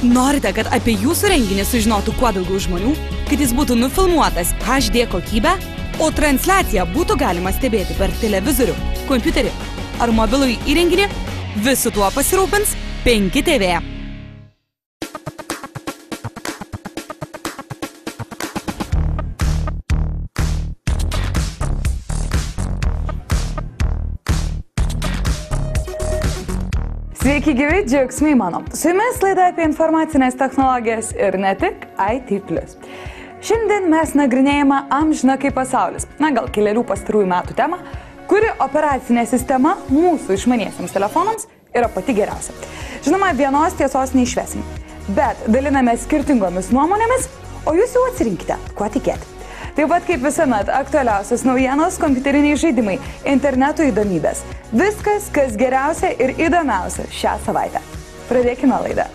Norite, kad apie jūsų renginį sužinotų kuo daugiau žmonių, kad jis būtų nufilmuotas HD kokybę, o transliaciją būtų galima stebėti per televizorių, kompiuterį ar mobilųjį įrenginį? Visu tuo pasirūpins 5TV. Sveiki gyvi, džiaugsmai mano. Su jumis laida apie informacinės technologijas ir ne tik IT+. Šiandien mes nagrinėjame amžiną kaip pasaulis, gal kelerių pastarųjų metų temą, kuri operacinė sistema mūsų išmaniesiems telefonams yra pati geriausia. Žinoma, vienos tiesos neišvesim, bet daliname skirtingomis nuomonėmis, o jūs jau atsirinkite, kuo tikėti. Taip pat kaip visuomet aktualiausios naujienos, kompiuteriniai žaidimai, interneto įdomybės. Viskas, kas geriausia ir įdomiausia šią savaitę. Pradėkime laidą.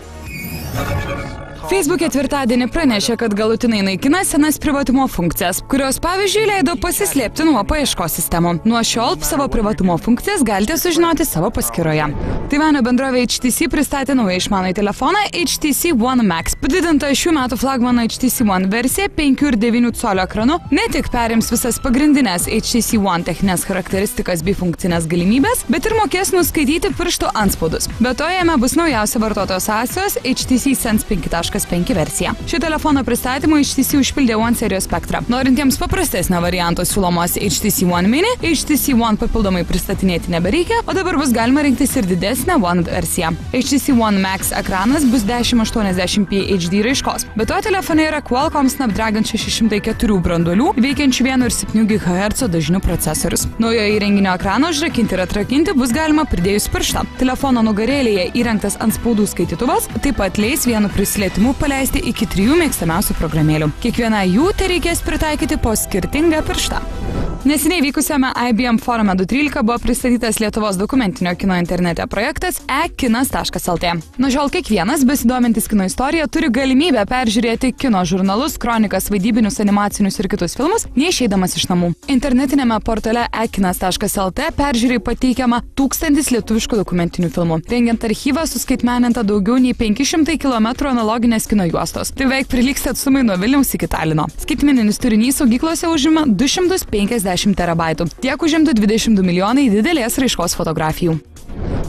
Facebook ketvirtadienį pranešė, kad galutinai naikina senas privatumo funkcijas, kurios pavyzdžiui leido pasislėpti nuo paieškos sistemų. Nuo šiol savo privatumo funkcijas galite sužinoti savo paskyroje. Taivanio bendrovė HTC pristatė naują išmanųjį telefoną HTC One Max. Padidinta šių metų flagmano HTC One versija 5,9 colio ekranu ne tik perims visas pagrindinės HTC One techninės charakteristikas bei funkcinės galimybės, bet ir mokės nuskaityti pirštų antspaudus. Be to, jame bus naujausia vartotojo sąsajos HTC Sense 5.5 versija. Šio telefono pristatymu HTC užpildė One serijos spektrą. Norintiems paprastesnio varianto siūlomos HTC One Mini, HTC One papildomai pristatinėti nebereikia, o dabar bus galima rinktis ir didesnę One versiją. HTC One Max ekranas bus 1080p HD raiškos. Be to, telefone yra Qualcomm Snapdragon 604 branduolių, veikiančių 1,7 GHz dažnių procesorius. Naujojo įrenginio ekraną užrakinti ir atrakinti bus galima pridėjus pirštą. Telefono nugarėlėje įrengtas antspaudų skaitytuvas taip pat leis vienu prisilietimu paleisti iki 3 mėgstamiausių programėlių. Kiekvieną jų tereikės pritaikyti po skirtingą pirštą. Neseniai vykusiame IBM forume 213 buvo pristatytas Lietuvos dokumentinio kino internete projektas e-kinas.lt. Nuo šiol kiekvienas besidomintis kino istorija turi galimybę peržiūrėti kino žurnalus, kronikas, vaidybinius, animacinius ir kitus filmus, neišeidamas iš namų. Internetinėme portale e-kinas.lt peržiūrai pateikiama 1000 lietuviškų dokumentinių filmų. Rengiant archyvą suskaitmeninta daugiau nei 500 km analoginės kino juostos. Tai beveik prilygsta atstumai nuo Vilniaus iki Talino. Skaitmeninis turinys saugyklose užima 250 terabaitų. Tiek užimtų 22 milijonai didelės raiškos fotografijų.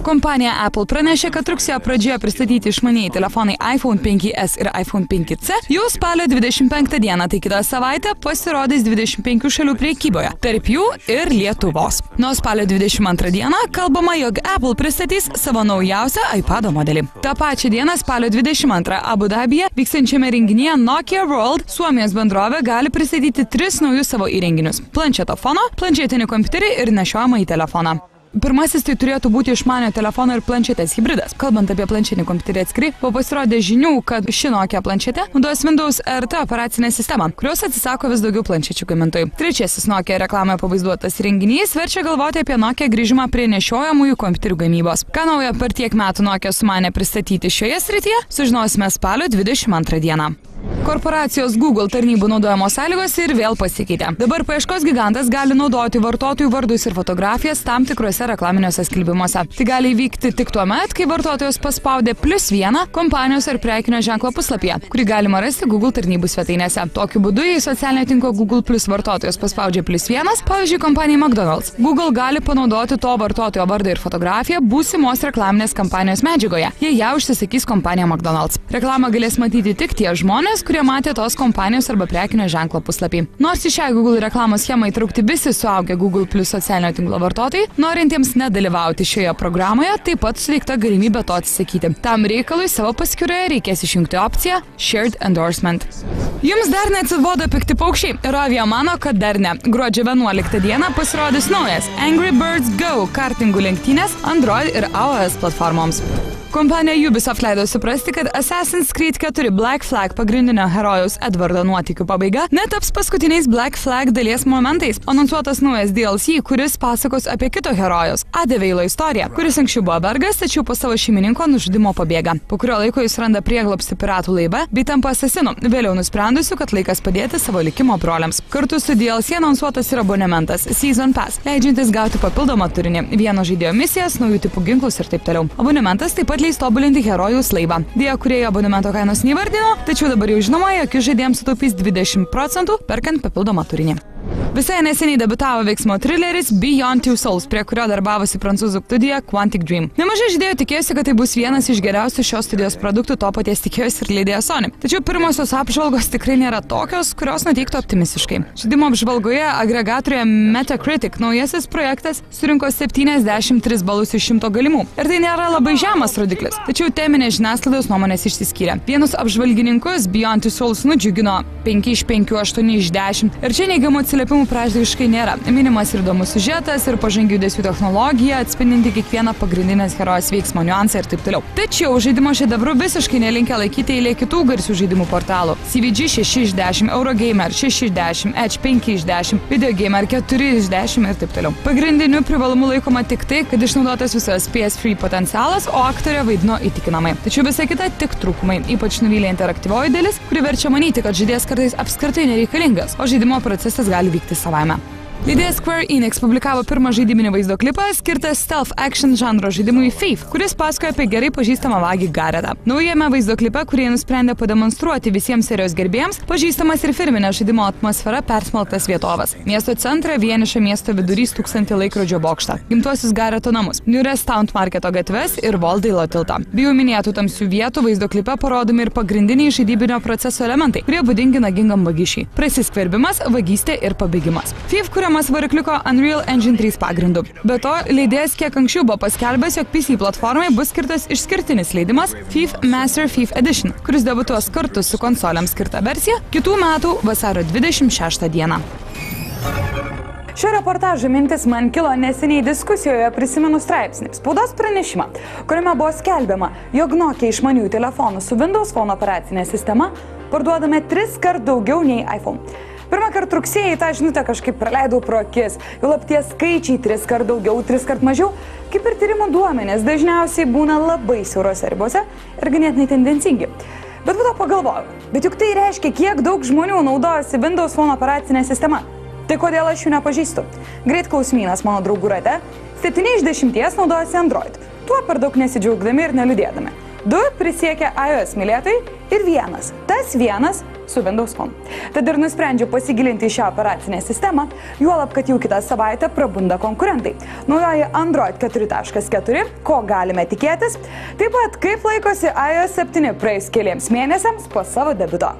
Kompanija Apple pranešė, kad rugsėjo pradžioje pristatyti išmanieji telefonai iPhone 5S ir iPhone 5C jau spalio 25 dieną, tai kitą savaitę pasirodys 25 šalių prekyboje, tarp jų ir Lietuvos. Nuo spalio 22 dieną kalbama, jog Apple pristatys savo naujausią iPado modelį. Ta pačia diena spalio 22 Abu Dabyje vyksiančiame renginyje Nokia World Suomijos bendrovė gali pristatyti 3 naujus savo įrenginius – planšetofono, planšetinį kompiuterį ir nešiojamąjį telefoną. Pirmasis tai turėtų būti išmanio telefono ir planšetės hybridas. Kalbant apie planšetinį kompiuterį atskirai, buvo pasirodę žinių, kad ši Nokia planšetė naudos Windows RT operacinę sistemą, kurios atsisako vis daugiau planšečių gamintojų. Trečiasis Nokia reklamoje pavaizduotas renginys verčia galvoti apie Nokia grįžimą prie nešiojamųjų kompiuterių gamybos. Ką naujo per tiek metų Nokia sumanė pristatyti šioje srityje, sužinosime spalio 22 dieną. Korporacijos Google tarnybų naudojamos sąlygos ir vėl pasikeitė. Dabar paieškos gigantas gali naudoti vartotojų vardus ir fotografijas tam tikrose reklaminiuose skelbimuose. Tai gali įvykti tik tuo met, kai vartotojas paspaudė +1 kompanijos ar prekinio ženklo puslapyje, kurį galima rasti Google tarnybų svetainėse. Tokiu būdu, jei socialinio tinklo Google Plus vartotojas paspaudžia +1, pavyzdžiui, kompanijai McDonald's, Google gali panaudoti to vartotojo vardą ir fotografiją būsimos reklaminės kampanijos medžiagoje, jei ją užsisakys kompanija McDonald's. Reklamą galės matyti tik tie žmonės, kurie matė tos kompanijos arba prekinio ženklo puslapį. Nors į šią Google reklamos schemą įtraukti visi suaugę Google Plus socialinio tinklo vartotojai, norintiems nedalyvauti šioje programoje, taip pat suteikta galimybė to atsisakyti. Tam reikalui savo paskyroje reikės išjungti opciją Shared Endorsement. Jums dar neatsibodo pikti paukščiai? Rovija mano, kad dar ne. Gruodžio 11 dieną pasirodys naujas Angry Birds Go kartingų lenktynės Android ir iOS platformoms. Kompanija Ubisoft leido suprasti, kad Assassin's Creed 4 Black Flag pagrindinio herojaus Edvardo nuotykių pabaiga netaps paskutiniais Black Flag dalies momentais. Anonsuotas naujas DLC, kuris pasakos apie kito herojaus, Adeveilo istoriją, kuris anksčiau buvo vergas, tačiau po savo šeimininko nužudimo pabėga. Po kurio laiko jis randa prieglobstį piratų laive, bei tampa asasinu, vėliau nusprendusiu, kad laikas padėti savo likimo broliams. Kartu su DLC anonsuotas ir abonementas Season Pass, leidžiantis gauti papildomą turinį, vieno žaidėjo misijas, naujų tipų ginklus ir taip toliau. Abonementas taip pat leis tobulinti herojų laivą. Dėja, kurie abonemento kainos neįvardino, tačiau dabar jau žinoma, jog žaidėjams sutaupys 20% perkant papildomą turinį. Visai neseniai debiutavo veiksmo trileris Beyond Two Souls, prie kurio darbavosi prancūzų studija Quantic Dream. Nemažai žaidėjų tikėjosi, kad tai bus vienas iš geriausių šios studijos produktų, to paties tikėjosi ir leidėja Sony. Tačiau pirmosios apžvalgos tikrai nėra tokios, kurios nuteiktų optimistiškai. Žaidimo apžvalgoje agregatoriuje Metacritic naujasis projektas surinko 73 balus iš 100 galimų. Ir tai nėra labai žemas rodiklis. Tačiau teminės žiniasklaidos nuomonės išsiskyrė. Vienus apžvalgininkus Beyond Two Souls nudžiugino 5 iš 5, 8 iš 10. Ir čia neigiamų atsiliepimų pražydiškai nėra. Minimas ir įdomus siužetas, ir pažangių judesių technologija, atspindinti kiekvieną pagrindinės herojos veiksmo niuansą ir taip toliau. Tačiau žaidimo šedevru visiškai nelinkę laikyti eilė kitų garsių žaidimų portalų. CVG 6 iš 10, Eurogamer 6 iš 10, Edge 5 iš 10, Videogamer 4 iš 10 ir taip toliau. Pagrindiniu privalumu laikoma tik tai, kad išnaudotas visas PS3 potencialas, o aktorė vaidino įtikinamai. Tačiau visa kita tik trūkumai, ypač nuvylė interaktyvioji dalis, kuri verčia manyti, kad žaidėjas kartais apskritai nereikalingas, o žaidimo procesas gali vykti savaime. Leidėjas Square Enix publikavo pirmą žaidybinį vaizdo klipą skirtą stealth action žanro žaidimui Thief, kuris pasakoja apie gerai pažįstamą vagį Garetą. Naujame vaizdo klipe, kurį nusprendė pademonstruoti visiems serijos gerbėjams, pažįstamas ir firminė žaidimo atmosfera persmelktas vietovas. Miesto centrą vienišą miesto vidurys 1000 laikrodžio bokštą, gimtuosius Gareto namus, niūrias Town Marketo gatves ir Voldailo tiltą. Be jau minėtų tamsių vietų vaizdo klipe parodomi ir pagrindiniai žaidybinio proceso elementai, kurie būdingi nagingam vagysčiai. Prasiskverbimas, vagystė ir pabėgimas. Thief varikliuko Unreal Engine 3 pagrindu. Be to, leidėjas kiek anksčiau buvo paskelbęs, jog PC platformai bus skirtas išskirtinis leidimas Thief Master Thief Edition, kuris debutuos kartu su konsolėms skirta versija kitų metų vasario 26 dieną. Šio reportažo mintis man kilo neseniai diskusijoje prisiminus straipsnį, spaudos pranešimą, kuriame buvo skelbiama, jog Nokia išmaniųjų telefonų su Windows Phone operacinė sistema parduodame 3 kart daugiau nei iPhone. Pirmą kartą rugsėjį tą žinutę kažkaip praleidau pro akis, jau tie skaičiai 3 kart daugiau, 3 kart mažiau, kaip ir tyrimų duomenės dažniausiai būna labai siaurose ribose ir ganėtinai tendencingi. Bet po to pagalvojau, bet juk tai reiškia, kiek daug žmonių naudojasi Windows Phone operacinė sistema. Tai kodėl aš jų nepažįstu? Greit klausimynas mano draugų rate, 7 iš 10 naudojasi Android, tuo per daug nesidžiaugdami ir neliūdėdami. 2 prisiekia iOS mylėtojai ir 1, tas 1 su Windows Phone. Tad ir nusprendžiau pasigilinti į šią operacinę sistemą, juolab, kad jau kitą savaitę prabunda konkurentai. Naujoji Android 4.4, ko galime tikėtis, taip pat kaip laikosi iOS 7 praėjus keliems mėnesiams po savo debiuto.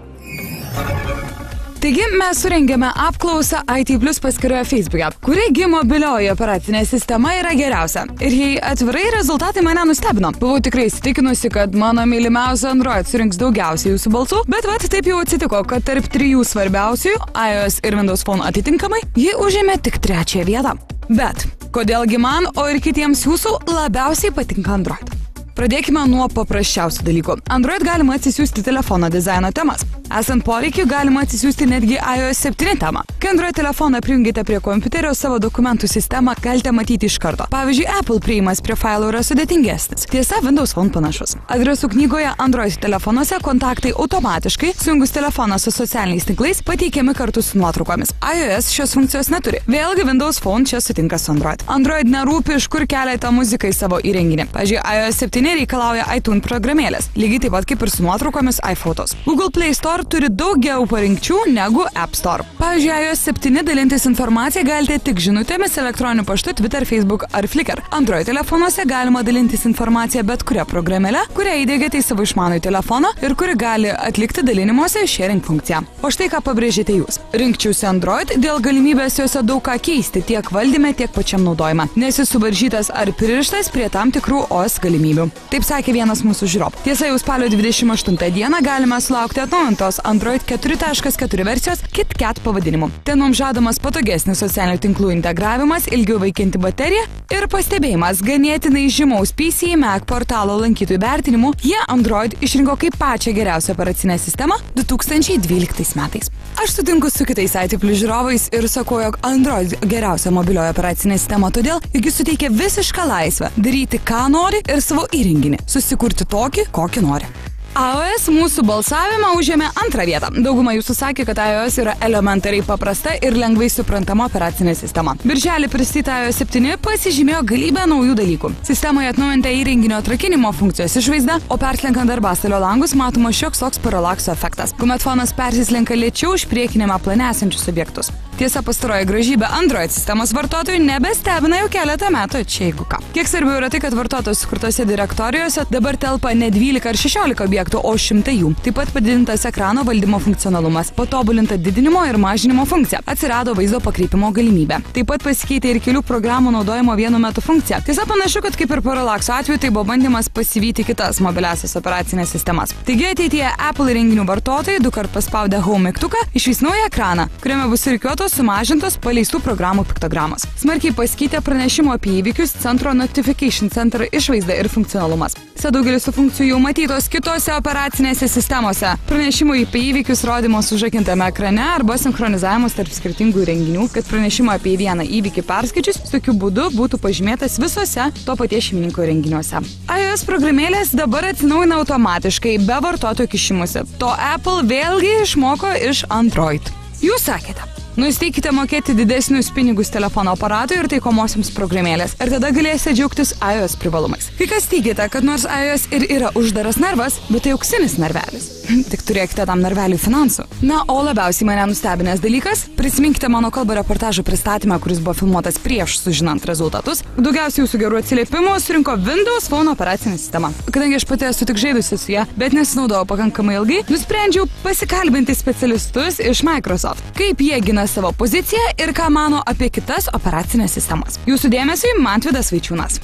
Taigi mes surengėme apklausą IT Plus paskyroje Facebook'e, kurigi mobilioji operacinė sistema yra geriausia. Ir jei atvirai, rezultatai mane nustebino. Buvau tikrai įsitikinusi, kad mano mylimiausia Android surinks daugiausiai jūsų balsų, bet taip jau atsitiko, kad tarp 3 svarbiausių iOS ir Windows Phone atitinkamai ji užėmė tik 3 vietą. Bet kodėlgi man, o ir kitiems jūsų labiausiai patinka Android? Pradėkime nuo paprasčiausių dalykų. Android galima atsisiųsti telefono dizaino temas. Esant poreikiu, galima atsisiųsti netgi iOS 7 temą. Kai Android telefoną prijungite prie kompiuterio, savo dokumentų sistemą galite matyti iš karto. Pavyzdžiui, Apple priėjimas prie failų yra sudėtingesnis. Tiesa, Windows Phone panašus. Adresų knygoje Android telefonuose kontaktai automatiškai, sujungus telefoną su socialiniais tinklais, pateikiami kartu su nuotraukomis. iOS šios funkcijos neturi. Vėlgi Windows Phone čia sutinka su Android. Android nerūpi, iš kur keliate muziką į savo įrenginį. Pavyzdžiui, iOS 7 reikalauja iTunes programėlės, lygiai taip pat kaip ir su nuotraukomis iPhotos. Google Play Store turi daugiau parinkčių negu App Store. Pavyzdžiui, iOS 7 dalintis informaciją galite tik žinutėmis, elektroniniu paštu, Twitter, Facebook ar Flickr. Android telefonuose galima dalintis informaciją bet kuria programėle, kurią įdėgėte į savo išmanųjį telefoną ir kuri gali atlikti dalinimuose sharing funkciją. O štai ką pabrėžėte jūs. Rinkčiausi Android dėl galimybės juose daug ką keisti tiek valdyme, tiek pačiam naudojime. Nesi suvaržytas ar pririštas prie tam tikrų OS galimybių. Taip sakė vienas mūsų žiūrovų. Tiesa, jau spalio 28 dieną galime sulaukti atnaujintos Android 4.4 versijos KitKat pavadinimu. Ten mums žadamas patogesnis socialinių tinklų integravimas, ilgiau veikianti baterija ir pastebėjimas ganėtinai žymaus PC Mac portalo lankytojų vertinimu, jie Android išrinko kaip pačią geriausią operacinę sistemą 2012 metais. Aš sutinku su kitais IT Plus žiūrovais ir sakau, jog Android geriausia mobilioji operacinė sistema todėl, jog jis suteikia visišką laisvę daryti ką nori ir savo įrenginį, susikurti tokį, kokį nori. iOS mūsų balsavimą užėmė antrą vietą. Dauguma jūsų sakė, kad iOS yra elementariai paprasta ir lengvai suprantama operacinė sistema. Birželį pristatyta iOS 7 pasižymėjo galybę naujų dalykų. Sistemoje atnaujinta įrenginio atrakinimo funkcijos išvaizda, o perslenkant darbastalio langus matoma šioks toks paralakso efektas, kuomet fonas persislenka lėčiau už priekinėme plane esančius objektus. Tiesa, pastaroji gražybė Android sistemos vartotojų nebestebina jau keletą metų, čia jeigu ką. Kiek svarbiau yra tai, kad vartotojų sukurtose direktorijose dabar telpa ne 12 ar 16 objektų, o 100 jų. Taip pat padidintas ekrano valdymo funkcionalumas, patobulinta didinimo ir mažinimo funkcija, atsirado vaizdo pakreipimo galimybė. Taip pat pasikeitė ir kelių programų naudojimo vienu metu funkcija. Tiesa, panašu, kad kaip ir paralakso atveju, tai buvo bandymas pasivyti kitas mobiliasias operacinės sistemas. Taigi ateityje Apple įrenginių vartotojai dukart paspaudę Home mygtuką išvys naują ekraną, kuriame bus rikiuotos sumažintos paleistų programų piktogramos. Smarkiai pasikeitė pranešimo apie įvykius centro Notification Center išvaizda ir funkcionalumas. Daugelis tų funkcijų jau matytos kitose operacinėse sistemose. Pranešimų apie įvykius rodymas užakintame ekrane arba sinchronizavimas tarp skirtingų įrenginių, kad pranešimą apie vieną įvykį perskaičius tokiu būdu būtų pažymėtas visose to paties šeimininko įrenginiuose. iOS programėlės dabar atsinaujina automatiškai, be vartotojų kišimusi. To Apple vėlgi išmoko iš Android. Jūs sakėte. Nusteikite mokėti didesnius pinigus telefono aparatui ir taikomosioms programėlės. Ir tada galėsite džiaugtis iOS privalumais. Kai kas teigiate, kad nors iOS ir yra uždaras narvas, bet tai auksinis narvelis. Tik turėkite tam narveliui finansų. Na, o labiausiai mane nustebinęs dalykas, prisiminkite mano kalbą reportažo pristatymą, kuris buvo filmuotas prieš sužinant rezultatus. Daugiausiai jūsų gerų atsiliepimų surinko Windows Phone operacinė sistema. Kadangi aš pati esu tik žaidusi su ją, bet nesinaudojau pakankamai ilgai, nusprendžiau pasikalbinti specialistus iš Microsoft, kaip jie gina savo poziciją ir ką mano apie kitas operacinės sistemas. Jūsų dėmesiui Mantvydas Vaičiūnas.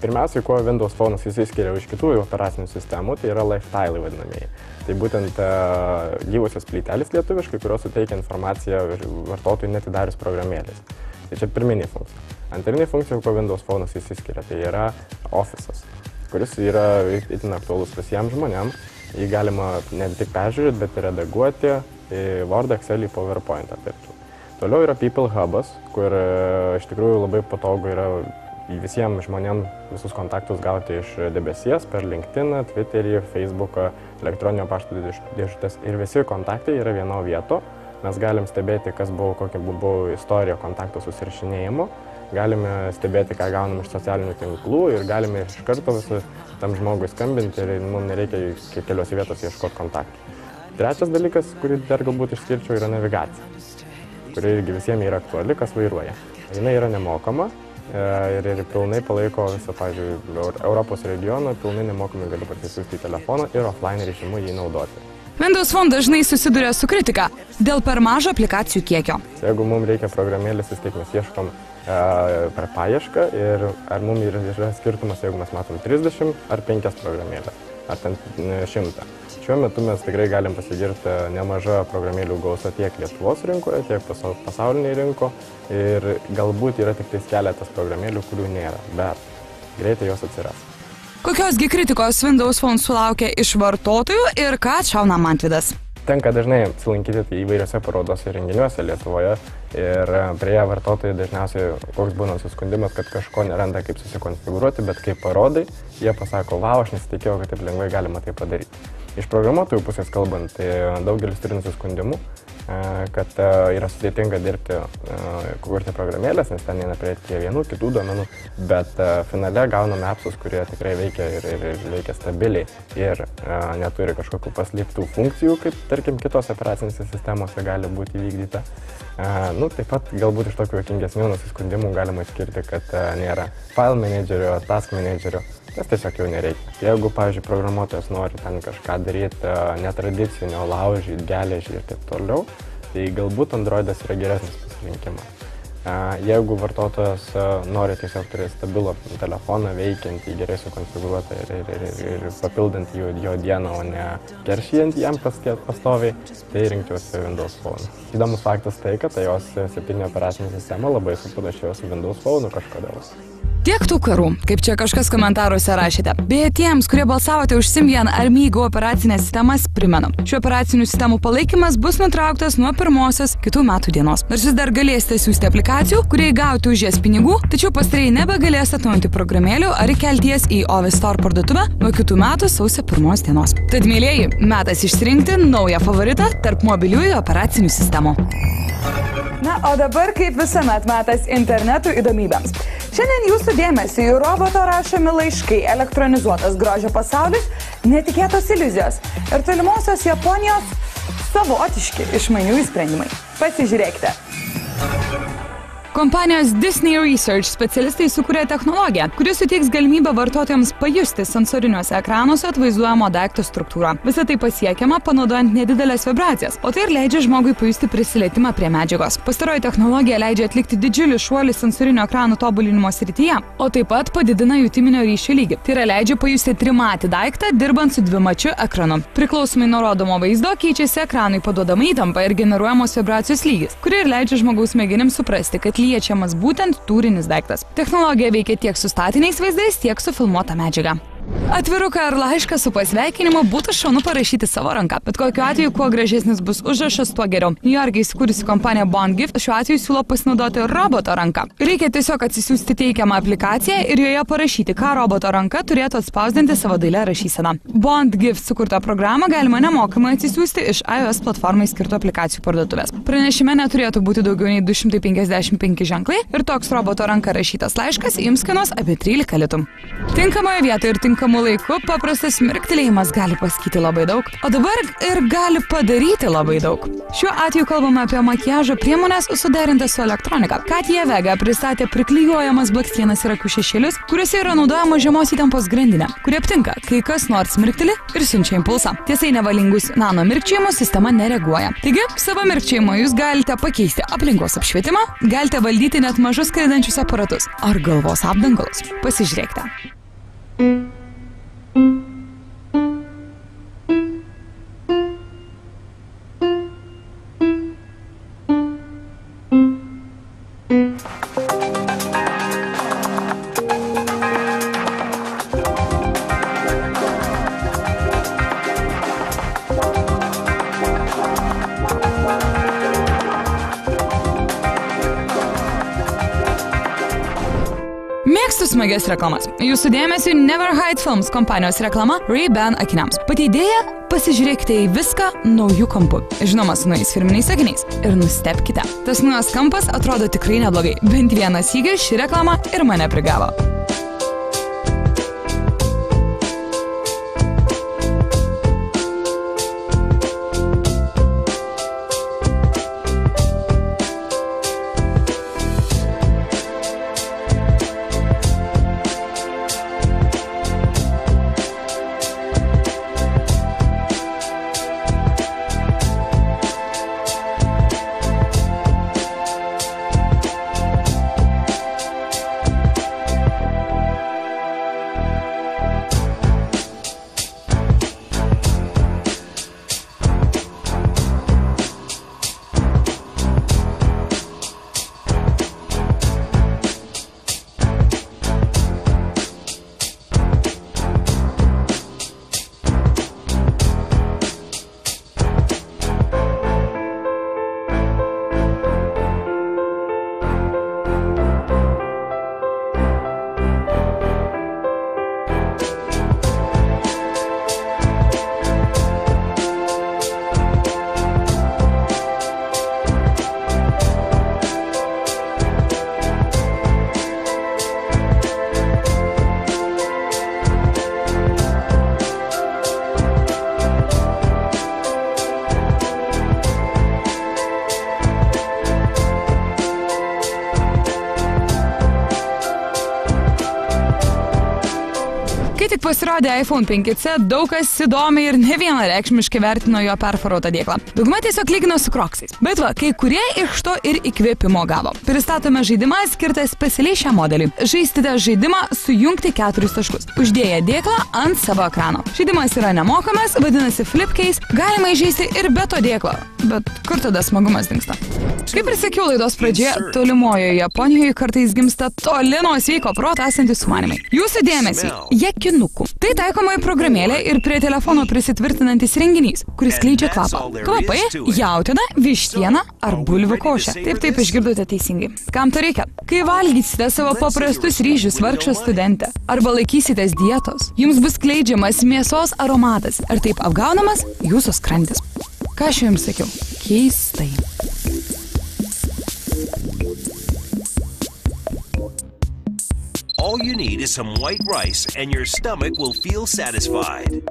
Pirmiausiai, kuo Windows Phone'as išsiskiria iš kitų operacinių sistemų, tai yra lifestyle vadinamieji. Tai būtent gyvosios plytelės lietuviškai, kurios suteikia informaciją vartotojui netidarius programėlės. Tai čia pirminė funkcija. Antrinė funkcija, kuo Windows Phone'as išsiskiria, tai yra Office'as, kuris yra itin aktualus visiems žmonėms. Jį galima ne tik peržiūrėti, bet ir redaguoti į Word, Excel, į PowerPoint. Toliau yra People Hub'as, kur iš tikrųjų labai patogu yra visiems žmonėms visus kontaktus gauti iš debesies per LinkedIn, Twitterį, Facebooką, elektroninio pašto dėžutės ir visi kontaktai yra vieno vieto. Mes galim stebėti, kas buvo, kokia buvo istorija kontaktų susirašinėjimo, galime stebėti, ką gaunam iš socialinių tinklų ir galime iš karto tam žmogui skambinti ir mums nereikia keliose vietose ieškoti kontaktų. Trečias dalykas, kurį dar galbūt išskirčiau, yra navigacija, kuri irgi visiems yra aktuali, kas vairuoja. Jinai yra nemokama. Ir pilnai palaiko visą, pavyzdžiui, Europos regioną, pilnai nemokamai gali parsisiųsti į telefoną ir offline režimu jį naudoti. Windows Phone dažnai susiduria su kritika dėl per mažo aplikacijų kiekio. Jeigu mums reikia programėlės, vis tiek mes ieškom per paiešką ir ar mums yra skirtumas, jeigu mes matom 30 ar 5 programėlės, ar ten 100. Šiuo metu mes tikrai galim pasigirti nemažą programėlių gausą tiek Lietuvos rinkoje, tiek pasaulinėje rinkoje ir galbūt yra tik keletas programėlių, kurių nėra, bet greitai jos atsiras. Kokiosgi kritikos Windows Phone sulaukia iš vartotojų ir ką atšauna Mantvydas? Tenka dažnai apsilankyti įvairiose parodose ir renginiuose Lietuvoje ir prie vartotojų dažniausiai koks būna suskundimas, kad kažko neranda kaip susikonfigūruoti, bet kai parodai, jie pasako, vau, aš nesitikėjau, kad taip lengvai galima tai padaryti. Iš programuotojų pusės kalbant, tai daugelis turi nusiskundimų, kad yra sudėtinga dirbti, kurti programėlės, nes ten eina prie vienų, kitų duomenų, bet finale gauname appsus, kurie tikrai veikia ir veikia stabiliai ir neturi kažkokių paslėptų funkcijų, kaip tarkim kitos operacinėse sistemose gali būti įvykdyta. Taip pat galbūt iš tokių juokingesnių nusiskundimų galima išskirti, kad nėra file managerio, task managerio, nes tiesiog jau nereikia. Jeigu, pavyzdžiui, programuotojas nori ten kažką daryti netradicinio, laužyti, geležį ir taip toliau, tai galbūt Androidas yra geresnis pasirinkimas. Jeigu vartotojas nori tiesiog turėti stabilų telefoną, veikiantį, gerai sukonfigūruotą ir papildant jo dieną, o ne keršijant jam pastoviai, tai rinkčiausi Windows Phone. Įdomus faktas tai, kad iOS 7 operacinė sistema labai supanašėjo su Windows Phone kažkodėl. Tiek tų karų, kaip čia kažkas komentaruose rašėte. Beje, tiems, kurie balsavote už Symbian ar MeeGo operacinės sistemas, primenu. Šių operacinių sistemų palaikymas bus nutrauktas nuo 1 kitų metų dienos. Nors jūs dar galėsite siūsti aplikacijų, kurie gauti už jas pinigų, tačiau pastarieji nebegalės atnaujinti programėlių ar įkelti jas į Ovi Store parduotuvę nuo kitų metų sausio 1 dienos. Tad, mėlieji, metas išsirinkti naują favoritą tarp mobiliųjų operacinių sistemų. Na, o dabar kaip visuomet metas internetų įdomybėms. Šiandien jūsų dėmesį į roboto rašomi laiškai, elektronizuotas grožio pasaulis, netikėtos iliuzijos ir tolimosios Japonijos savotiški išmaniųjų sprendimai. Pasižiūrėkite. Kompanijos Disney Research specialistai sukūrė technologiją, kuri suteiks galimybę vartotojams pajusti sensoriniuose ekranuose atvaizduojamo daikto struktūrą. Visą tai pasiekiama panaudojant nedidelės vibracijas, o tai ir leidžia žmogui pajusti prisilietimą prie medžiagos. Pastaroji technologija leidžia atlikti didžiulį šuolį sensorinio ekranų tobulinimo srityje, o taip pat padidina jutiminio ryšio lygį. Tai yra leidžia pajusti trimatį daiktą, dirbant su dvimačiu ekranu. Priklausomai nuo rodomo vaizdo keičiasi ekranui paduodama įtampa ir generuojamos vibracijos lygis, kuri ir leidžia žmogaus smegenims suprasti, kad liečiamas būtent tūrinis daiktas. Technologija veikia tiek su statiniais vaizdais, tiek su filmuota medžiaga. Atviruką ar laišką su pasveikinimu būtų šaunu parašyti savo ranką, bet kokiu atveju, kuo gražesnis bus užrašas, tuo geriau. Niujorke įsikūrusi kompanija BondGift šiuo atveju siūlo pasinaudoti roboto ranką. Reikia tiesiog atsisiųsti teikiamą aplikaciją ir joje parašyti, ką roboto ranka turėtų atspausdinti savo dailią rašyseną. BondGift sukurtą programą galima nemokamai atsisiųsti iš iOS platformai skirtų aplikacijų parduotuvės. Pranešime neturėtų būti daugiau nei 255 ženklai ir toks roboto ranka rašytas laiškas jums kainuos apie 13 litų. Tinkamoje vietoje ir tinkamu laiku paprastas mirktelėjimas gali pasakyti labai daug, o dabar ir gali padaryti labai daug. Šiuo atveju kalbame apie makiažo priemonės suderintas su elektronika. Katja Vega pristatė priklijuojamas blakstienas ir akių šešėlius, kuriuose yra naudojama žemos įtampos grandinė, kurie aptinka, kai kas nors mirkteli ir siunčia impulsą. Tiesiai nevalingus nano mirkčiajimus sistema nereaguoja. Taigi, savo mirkčiajimu jūs galite pakeisti aplinkos apšvietimą, galite valdyti net mažus skraidančius aparatus ar galvos apdangalus. Pasižiūrėkite. Mėgstu smagias reklamas. Jūsų dėmesiui Never Hide Films kompanijos reklama Ray-Ban akiniams. Pati idėja – pasižiūrėkite į viską naujų kampų. Žinoma, su naujais firminiais sakiniais. Ir nustebkite. Tas naujas kampas atrodo tikrai neblogai. Bent vieną sykį ši reklama ir mane prigavo. Kai tik pasirodė iPhone 5C, daug kas įdomiai ir nevienareikšmiškai vertino jo performautą dėklą. Dauguma tiesiog lygino su Crocsais. Bet va, kai kurie iš to ir įkvėpimo gavo. Pristatome žaidimą skirtą specialiai šiam modeliui. Žaistite žaidimą sujungti 4 taškus, uždėję dėklą ant savo ekrano. Žaidimas yra nemokamas, vadinasi Flipcase, galima įžaisti ir be to dėklo. Bet kur tada smagumas dingsta? Kaip ir sakiau laidos pradžioje, tolimojoje Japonijoje kartais gimsta toli nuo sveiko proto esantys sumanymai. Jūsų dėmesį, jakinukų. Tai taikomoji programėlė ir prie telefono prisitvirtinantis renginys, kuris skleidžia kvapą. Kvapai - jautiena, vištiena ar bulvių košė. Taip, išgirdote teisingai. Kam to reikia? Kai valgysite savo paprastus ryžius, vargšas studentė, arba laikysitės dietos, jums bus skleidžiamas mėsos aromatas ir taip apgaunamas jūsų skrandis. Ką aš jums sakiau? Keistai. All you need is some white rice and your stomach will feel satisfied.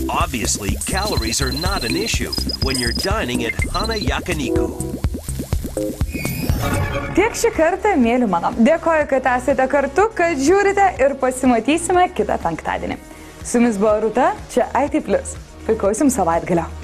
Obviously, calories are not an issue when you're dining at Hana Yakiniku. Tiek šį kartą, mėly mano. Dėkoju, kad esate kartu, kad žiūrite ir pasimatysime kitą penktadienį. Su jumis buvo Rūta, čia IT+. Puikaus jums savaitgalio.